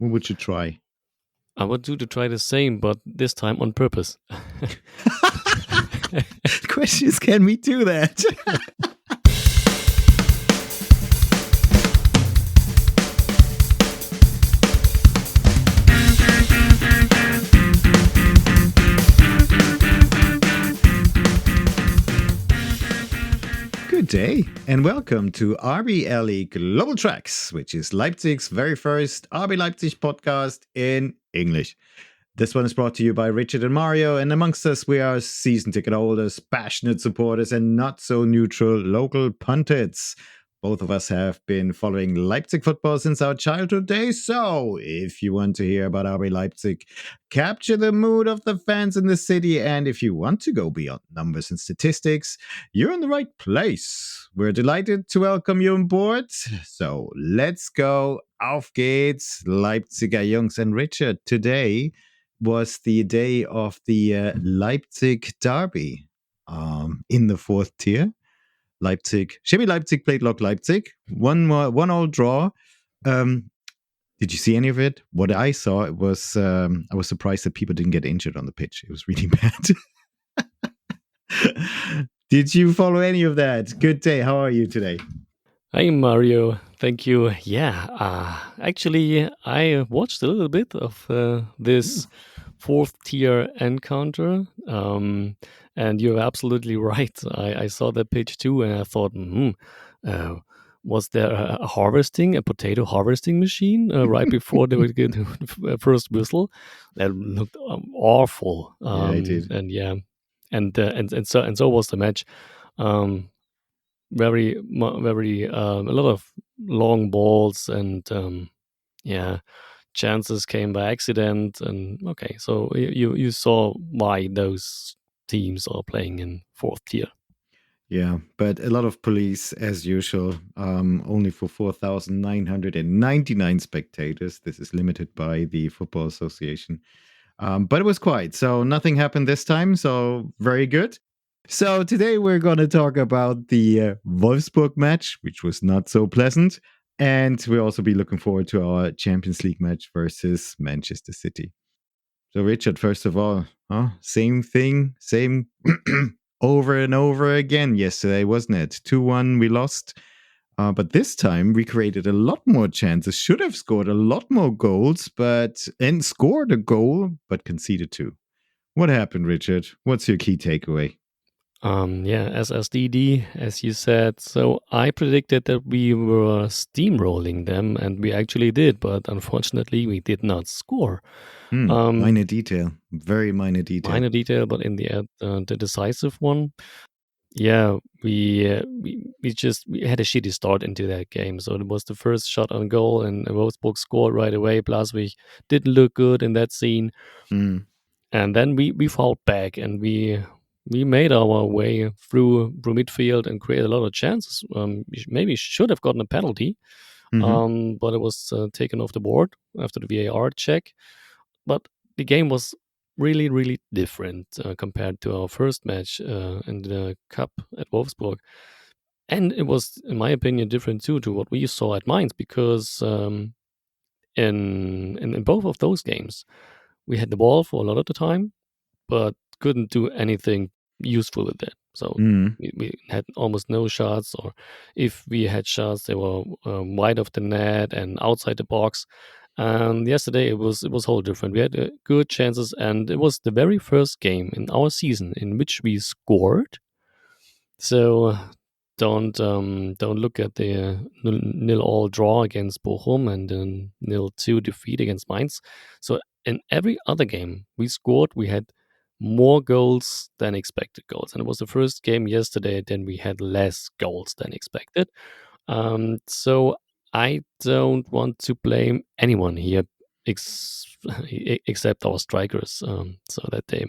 What would you try? I would do to try the same, but this time on purpose. The question is, can we do that? Good day, and welcome to RBLE Global Tracks, which is Leipzig's very first RB Leipzig podcast in English. This one is brought to you by Richard and Mario, and amongst us, we are season ticket holders, passionate supporters, and not so neutral local pundits. Both of us have been following Leipzig football since our childhood days, so if you want to hear about RB Leipzig, capture the mood of the fans in the city, and if you want to go beyond numbers and statistics, you're in the right place. We're delighted to welcome you on board. So let's go. Auf geht's, Leipziger Jungs. And Richard, today was the day of the Leipzig derby in the fourth tier. Chemie Leipzig played Lok Leipzig. One all draw. Did you see any of it? What I saw, it was I was surprised that people didn't get injured on the pitch. It was really bad. Did you follow any of that? Good day. How are you today? Hi, Mario. Thank you. Yeah, actually, I watched a little bit of this fourth tier encounter. And you're absolutely right. I saw that page too, and I thought, was there a potato harvesting machine right before they would get the first whistle? That looked awful. Yeah, it did. And so was the match. Very a lot of long balls and chances came by accident. And okay, so you saw why those teams are playing in fourth tier. Yeah, but a lot of police, as usual, only for 4,999 spectators. This is limited by the Football Association. But it was quiet, so nothing happened this time, so very good. So today we're going to talk about the Wolfsburg match, which was not so pleasant. And we'll also be looking forward to our Champions League match versus Manchester City. So, Richard, first of all, same thing, same over and over again yesterday, wasn't it? 2-1, we lost. But this time we created a lot more chances, should have scored a lot more goals, and scored a goal, but conceded two. What happened, Richard? What's your key takeaway? SSDD, as you said. So I predicted that we were steamrolling them, and we actually did, but unfortunately we did not score. Minor detail, very minor detail. Minor detail, but in the end, the decisive one. Yeah, we had a shitty start into that game. So it was the first shot on goal, and Wolfsburg scored right away. Plus, we didn't look good in that scene. And then we fought back, and we made our way through midfield and created a lot of chances. Maybe should have gotten a penalty, but it was taken off the board after the VAR check. But the game was really, really different compared to our first match in the Cup at Wolfsburg. And it was, in my opinion, different too to what we saw at Mainz, because in both of those games, we had the ball for a lot of the time, but couldn't do anything useful with it. So we had almost no shots, or if we had shots, they were wide of the net and outside the box. And yesterday it was whole different. We had good chances, and it was the very first game in our season in which we scored. So don't look at the 0-0 draw against Bochum and then 0-2 defeat against Mainz. So in every other game we scored, we had more goals than expected goals, and it was the first game yesterday then we had less goals than expected. So I don't want to blame anyone here except our strikers, so that they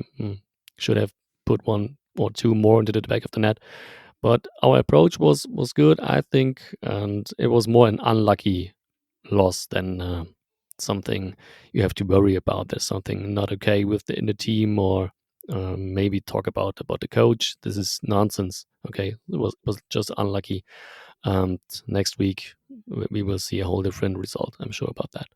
should have put one or two more into the back of the net. But our approach was good, I think, and it was more an unlucky loss than something you have to worry about. There's something not okay in the team, or maybe talk about the coach. This is nonsense. Okay, it was just unlucky. And next week we will see a whole different result. I'm sure about that.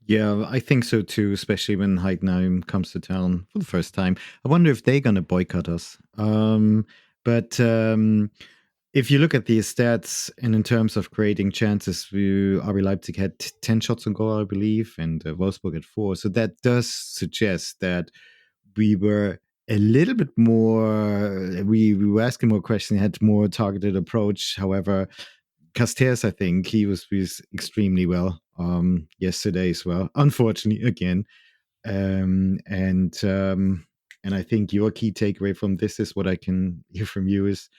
Yeah, I think so too, especially when Heidenheim comes to town for the first time. I wonder if they're going to boycott us. But if you look at the stats and in terms of creating chances, RB Leipzig had 10 shots on goal, I believe, and Wolfsburg had 4. So that does suggest that we were a little bit more, we were asking more questions, had more targeted approach. However, Castells, I think he was extremely well yesterday as well. Unfortunately, again, um, and um, and I think your key takeaway from this is what I can hear from you is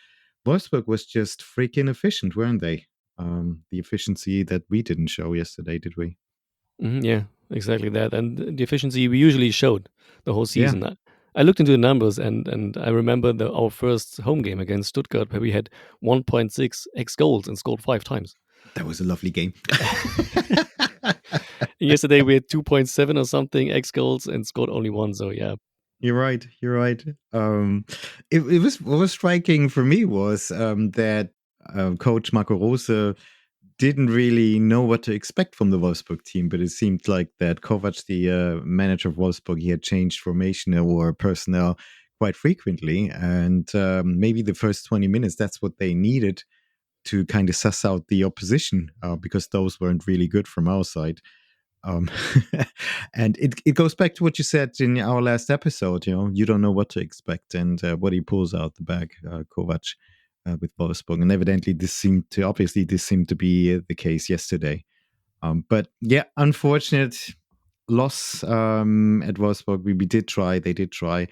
Wolfsburg was just freaking efficient, weren't they? The efficiency that we didn't show yesterday, did we? Yeah, exactly that. And the efficiency we usually showed the whole Yeah, season. I looked into the numbers and I remember our first home game against Stuttgart where we had 1.6 x goals and scored 5 times. that was a lovely game. Yesterday we had 2.7 or something x goals and scored only one. So yeah. You're right. You're right. It was what was striking for me was that Coach Marco Rose didn't really know what to expect from the Wolfsburg team, but it seemed like that Kovac, the manager of Wolfsburg, he had changed formation or personnel quite frequently, and maybe the first 20 minutes that's what they needed to kind of suss out the opposition because those weren't really good from our side. Um, and it goes back to what you said in our last episode. You know, you don't know what to expect, and what he pulls out the bag, Kovac, with Wolfsburg, and evidently this seemed to be the case yesterday. But yeah, unfortunate loss at Wolfsburg. We did try; they did try.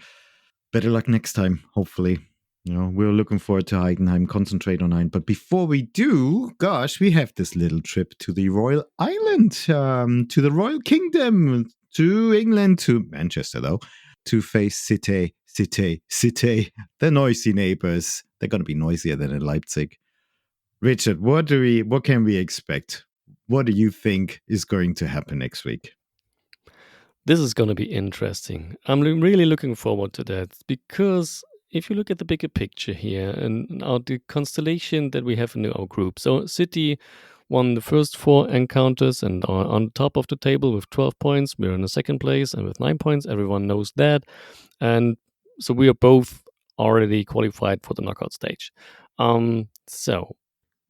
Better luck next time, hopefully. You know, we're looking forward to Heidenheim, concentrate on Heidenheim. But before we do, gosh, we have this little trip to the Royal Island, to the Royal Kingdom, to England, to Manchester, though, to face CITEH, the noisy neighbors. They're going to be noisier than in Leipzig. Richard, what can we expect? What do you think is going to happen next week? This is going to be interesting. I'm really looking forward to that because if you look at the bigger picture here and the constellation that we have in our group, so City won the first 4 encounters and are on top of the table with 12 points. We're in the second place and with 9 points. Everyone knows that. And so we are both already qualified for the knockout stage. So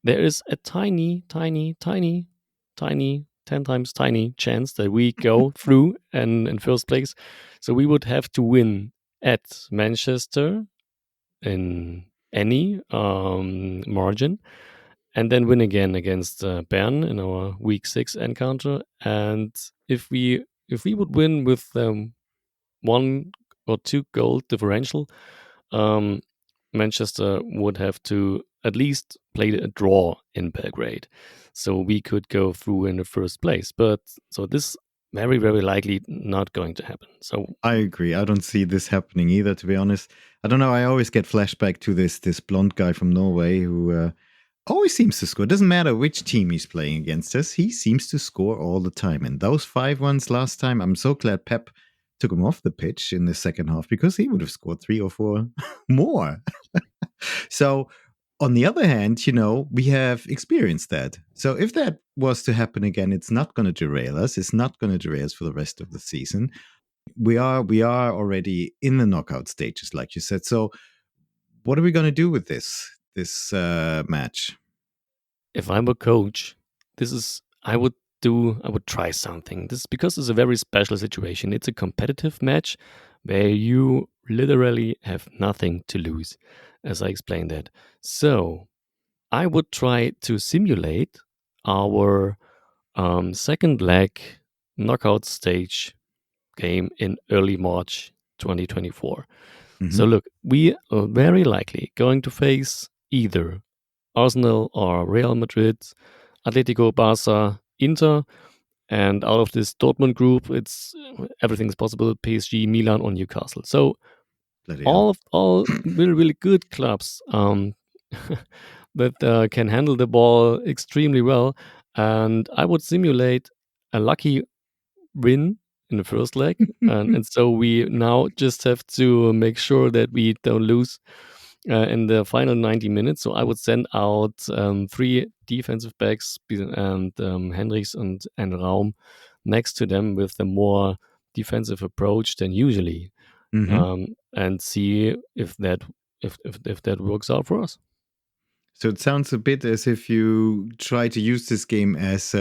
there is a tiny, tiny, tiny, tiny, 10 times tiny chance that we go through and in first place. So we would have to win at Manchester in any margin and then win again against Bern in our week 6 encounter. And if we would win with 1 or 2 goal differential, um, Manchester would have to at least play a draw in Belgrade, so we could go through in the first place. But so this very very likely not going to happen. So I agree. I don't see this happening either, to be honest. I don't know. I always get flashback to this blonde guy from Norway who always seems to score. Doesn't matter which team he's playing against us. He seems to score all the time. And those 5-1s last time, I'm so glad Pep took him off the pitch in the second half because he would have scored 3 or 4 more. So, on the other hand, you know, we have experienced that. So, if that was to happen again, it's not going to derail us. It's not going to derail us for the rest of the season. We are already in the knockout stages, like you said. So, what are we going to do with this match? if I'm a coach, this is I would try something. This because it's a very special situation. It's a competitive match where you literally have nothing to lose, as I explained that. So I would try to simulate our second leg knockout stage game in early March 2024. So, Hmm. look, we are very likely going to face either Arsenal or Real Madrid, Atletico, Barca, Inter, and out of this Dortmund group, it's everything is possible: PSG, Milan, or Newcastle. So Bloody hell. all really really good clubs that can handle the ball extremely well, and I would simulate a lucky win in the first leg, and so we now just have to make sure that we don't lose in the final 90 minutes. So I would send out 3 defensive backs and Hendricks and Raum. next to them with a more defensive approach than usually, and see if that works out for us. So it sounds a bit as if you try to use this game as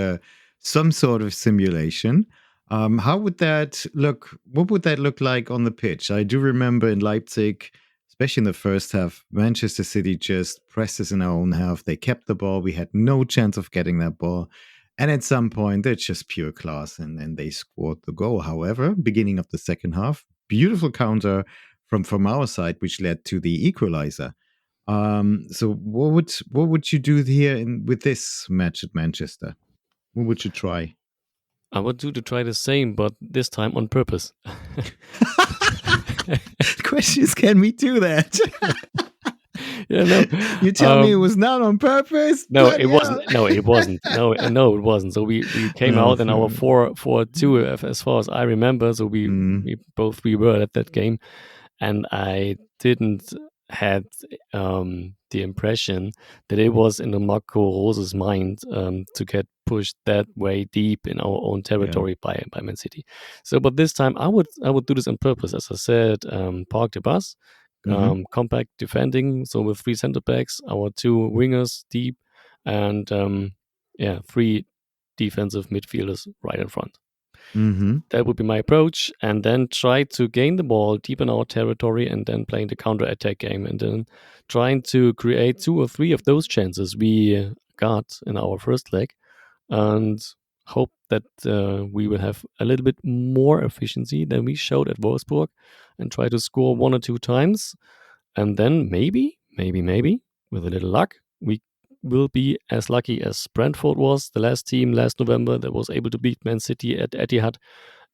some sort of simulation. How would that look? What would that look like on the pitch? I do remember in Leipzig, especially in the first half, Manchester City just pressed us in our own half. They kept the ball. We had no chance of getting that ball. And at some point, it's just pure class. And then they scored the goal. However, beginning of the second half, beautiful counter from our side, which led to the equalizer. So what would you do here with this match at Manchester? What would you try? I would to try the same, but this time on purpose. The question is, can we do that? Yeah, no. You tell me it was not on purpose? No, it Bloody wasn't. hell. No, it wasn't. No, it wasn't. So we came No, out in our 4-4-2, as far as I remember. So we were at that game, and I didn't had the impression that it was in the Marco Rose's mind to get pushed that way deep in our own yeah. territory by Man City. So, but this time I would do this on purpose. As I said, park the bus, compact defending. So with 3 center backs, our 2 wingers deep, and 3 defensive midfielders right in front. That would be my approach, and then try to gain the ball deep in our territory, and then playing the counter-attack game, and then trying to create 2 or 3 of those chances we got in our first leg, and hope that we will have a little bit more efficiency than we showed at Wolfsburg, and try to score 1 or 2 times, and then maybe, with a little luck, we will be as lucky as Brentford was, the last team last November that was able to beat Man City at Etihad,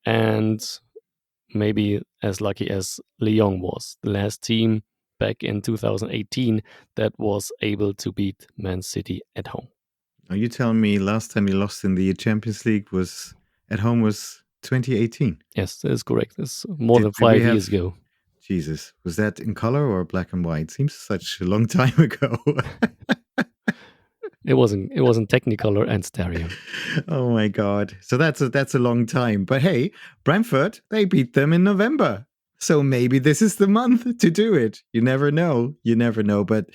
and maybe as lucky as Lyon was, the last team back in 2018 that was able to beat Man City at home. Are you telling me last time you lost in the Champions League was at home was 2018? Yes, that is correct. It's more than Did we 5 years have ago. Jesus? Was that in color or black and white? Seems such a long time ago. It wasn't Technicolor and stereo. Oh my God! So that's a long time. But hey, Brentford, they beat them in November. So maybe this is the month to do it. You never know. You never know. But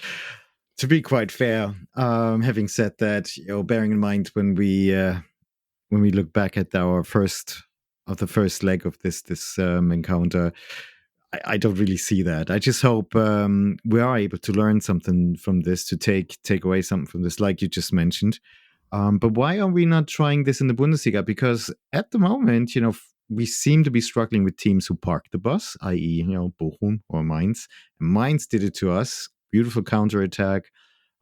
to be quite fair, having said that, bearing in mind when we look back at our first leg of this encounter, I don't really see that. I just hope we are able to learn something from this, to take away something from this, like you just mentioned. But why are we not trying this in the Bundesliga? Because at the moment, we seem to be struggling with teams who park the bus, i.e., Bochum or Mainz. And Mainz did it to us. Beautiful counterattack,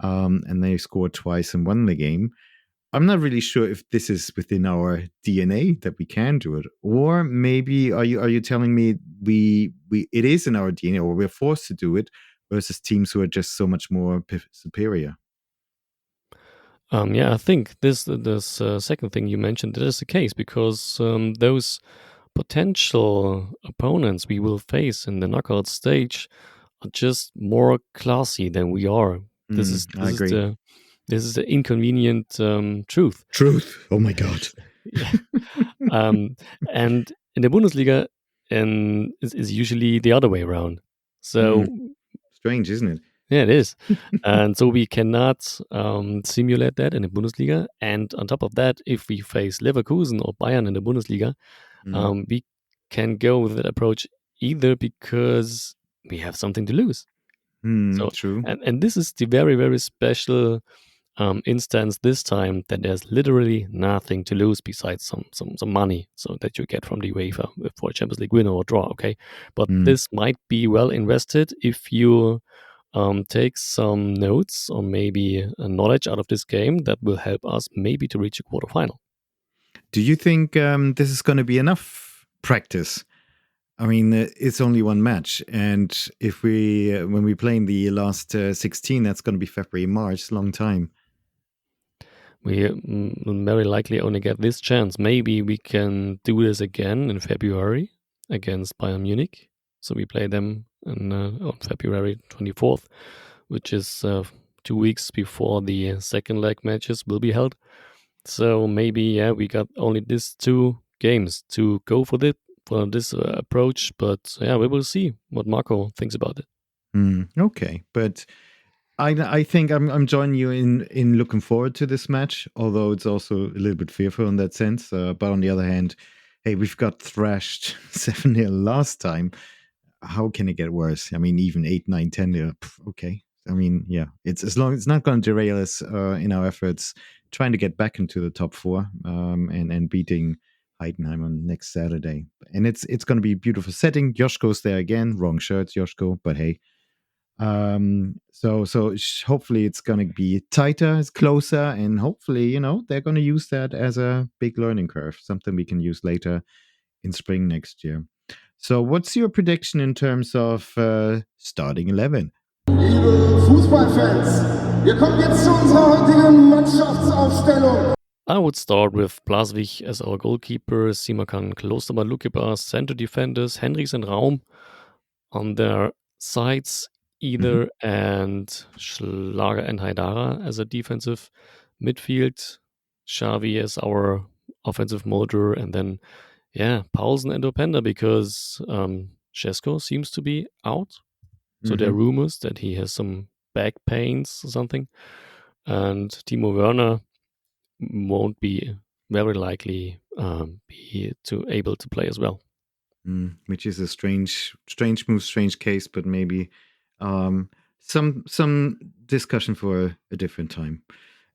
and they scored twice and won the game. I'm not really sure if this is within our DNA that we can do it, or maybe are you telling me we it is in our DNA, or we're forced to do it versus teams who are just so much more superior? I think this second thing you mentioned, that is the case, because those potential opponents we will face in the knockout stage are just more classy than we are. I agree. This is the inconvenient truth. Truth. Oh my God. Yeah. And in the Bundesliga, is usually the other way around. So Strange, isn't it? yeah, it is. And so we cannot simulate that in the Bundesliga. And on top of that, if we face Leverkusen or Bayern in the Bundesliga, we can go with that approach either because we have something to lose. So, True. and this is the very, very special instance this time, that there's literally nothing to lose besides some money, so that you get from the UEFA for a Champions League winner or draw. Okay, but this might be well invested if you take some notes or maybe knowledge out of this game that will help us maybe to reach a quarterfinal. Do you think this is going to be enough practice? I mean, it's only one match, and if when we play in the last 16, that's going to be February, March, long time. We very likely only get this chance. Maybe we can do this again in February against Bayern Munich. So we play them on February 24th, which is 2 weeks before the second leg matches will be held. So maybe, yeah, we got only these 2 games to go for this approach. But yeah, we will see what Marco thinks about it. Okay, but I think I'm joining you in looking forward to this match, although it's also a little bit fearful in that sense. But on the other hand, hey, we've got thrashed 7-0 last time. How can it get worse? I mean, even 8, 9, 10. Okay. I mean, yeah, it's as long as it's not going to derail us in our efforts trying to get back into the top 4 and beating Heidenheim on next Saturday. And it's going to be a beautiful setting. Joshko's there again. Wrong shirt, Joshko, but hey. Hopefully it's going to be tighter, it's closer, and hopefully, they're going to use that as a big learning curve, something we can use later in spring next year. So, what's your prediction in terms of starting 11? Liebe Fußballfans, wir kommen jetzt zu unserer heutigen Mannschaftsaufstellung. I would start with Blaswig as our goalkeeper, Simakan Klostermann, Lukebar, center defenders, Hendricks and Raum on their sides either, and Schlager and Haidara as a defensive midfield, Xavi as our offensive motor, and then, yeah, Paulsen and Openda because Shesko seems to be out. So there are rumors that he has some back pains or something. And Timo Werner won't be very likely be able to play as well. Which is a strange move, strange case, but maybe some discussion for a different time.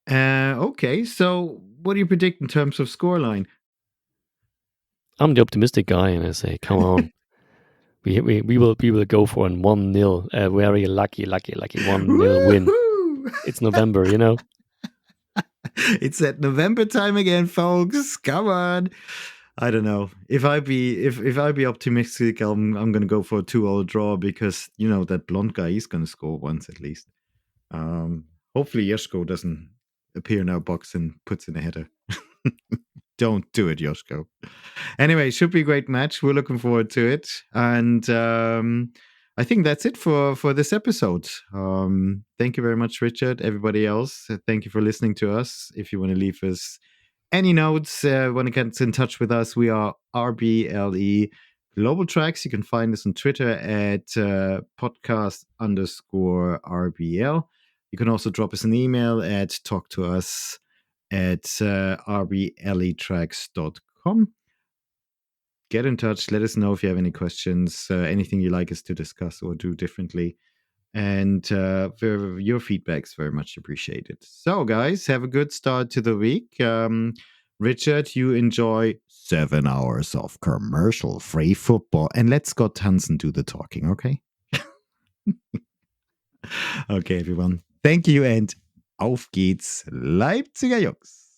Okay, so what do you predict in terms of scoreline? I'm the optimistic guy, and I say, come on. We will go for a 1-0, a very lucky 1-0 win. It's November, It's that November time again, folks. Come on. I don't know. If I be optimistic, I'm gonna go for a 2-2 draw because that blonde guy is gonna score once at least. Hopefully Yoshko doesn't appear in our box and puts in a header. Don't do it, Yoshko. Anyway, should be a great match. We're looking forward to it. And I think that's it for this episode. Thank you very much, Richard. Everybody else, thank you for listening to us. If you want to leave us any notes, want to get in touch with us, we are RBLE Global Tracks. You can find us on Twitter at podcast_RBL. You can also drop us an email at talktous at rbletracks.com. Get in touch. Let us know if you have any questions, anything you'd like us to discuss or do differently. And your feedback's very much appreciated. So, guys, have a good start to the week. Richard, you enjoy 7 hours of commercial-free football. And let Scott Hansen do the talking, okay? Okay, everyone. Thank you and auf geht's, Leipziger Jungs.